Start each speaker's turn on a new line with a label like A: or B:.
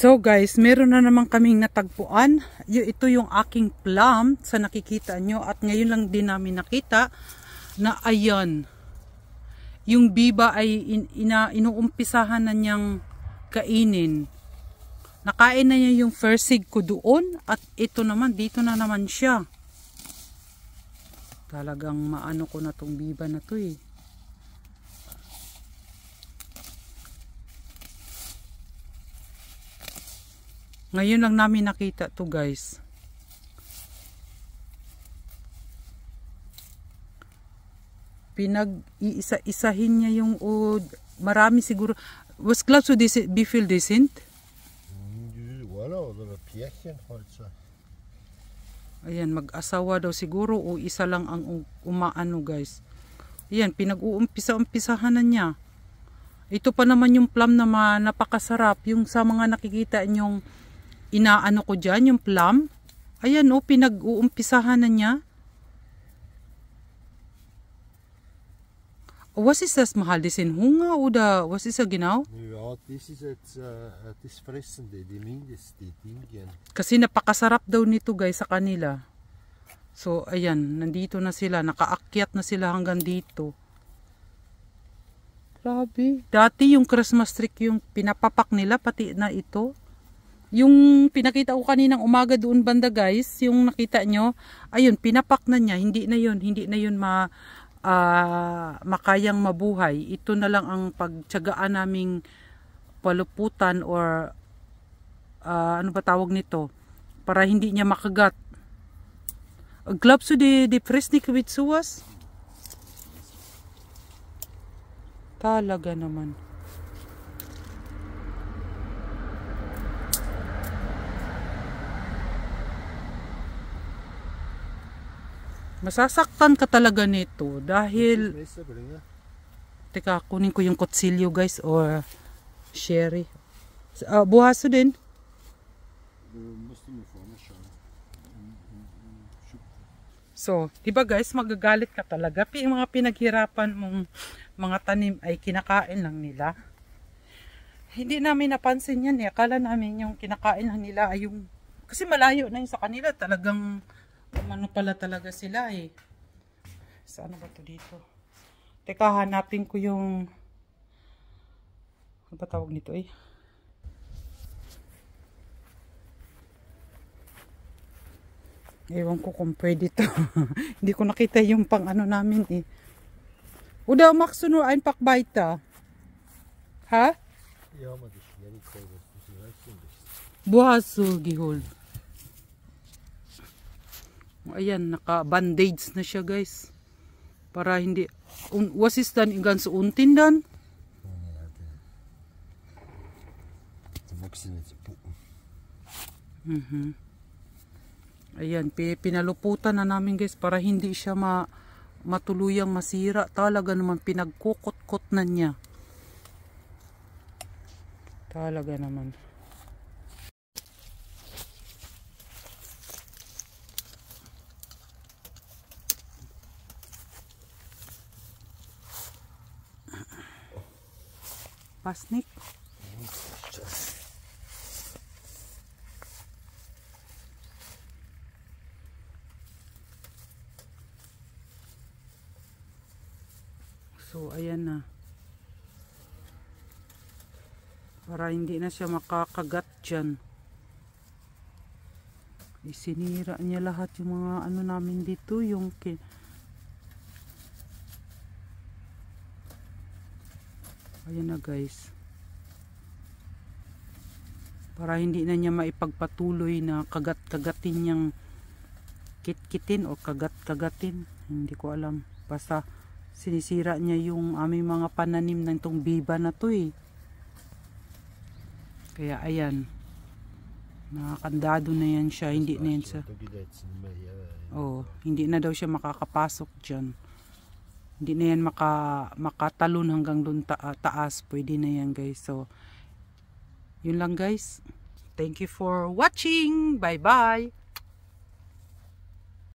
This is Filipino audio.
A: So guys, meron na naman kaming natagpuan. Ito yung aking plum sa nakikita nyo. At ngayon lang din namin nakita na ayan. Yung biba ay inuumpisahan na niyang kainin. Nakain na niya yung first seed ko doon. At ito naman, dito na naman siya. Talagang maano ko na tong biba na to eh. Ngayon lang namin nakita to guys. Pinag-iisa-isahin niya yung marami siguro. Was glad to be filled decent?
B: Wala, oder Pärchen halt so.
A: Ayan, mag-asawa daw siguro o isa lang ang umaano guys. Ayan, pinag-uumpisa-umpisahan na niya. Ito pa naman yung plum na napakasarap. Yung sa mga nakikita nyong inaano ko dyan, yung plum. Ayan o, pinag-uumpisahan na niya. Was ist das mahal? Das sind Hunger oder was ist das genau?
B: Ja, das ist jetzt das Fressende, die mindeste Dinge.
A: Kasi napakasarap daw nito guys sa kanila. So ayan, nandito na sila. Nakaakyat na sila hanggang dito. Grabe. Dati yung Christmas tree yung pinapapak nila, pati na ito. Yung pinakita ko kaninang umaga doon banda guys, yung nakita nyo, ayun, pinapak na niya. Hindi na yun makayang mabuhay. Ito na lang ang pagtiyagaan naming paluputan or ano ba tawag nito, para hindi niya makagat. Glaubst du die Fresnik with sowas? Talaga naman. Masasaktan ka talaga nito dahil teka, kunin ko yung kutsilyo guys or sherry. Buhaso din. So, diba guys, magagalit ka talaga. Yung mga pinaghirapan mong mga tanim ay kinakain lang nila. Hindi namin napansin yan eh. Akala namin yung kinakain lang nila ay yung, kasi malayo na yun sa kanila. Talagang ano pala talaga sila eh. Saan ba to dito? Teka, hanapin ko yung ano ba tawag nito eh? Ewan ko kung pwede to. Hindi ko nakita yung pang ano namin eh. Oder machst du nur ein Pack weiter? Ha?
B: Ja, aber das ist ja nicht so, dass du sie reichen bist.
A: Wo hast du geholt? Ayan, naka-bandage na siya guys. Para hindi, was ist dann ganz unten dann? Ayan, pinaluputan na namin guys para hindi siya matuluyang masira. Talaga naman pinagkukot-kot na niya. Talaga naman. Pasnik. So ayan na. Para hindi na siya makakagat dyan. Isinira niya lahat yung mga ano namin dito, yung ayan na guys. Para hindi na niya maipagpatuloy na kagat-kagatin niyang kitkitin o kagat-kagatin. Hindi ko alam. Basta sinisira niya yung aming mga pananim ng itong biba na to eh. Kaya ayan. Nakakandado na yan siya. Hindi na yan siya. Oh, hindi na daw siya makakapasok dyan. Hindi na yan makatalon hanggang doon taas. Pwede na yan guys. So, yun lang guys. Thank you for watching. Bye bye.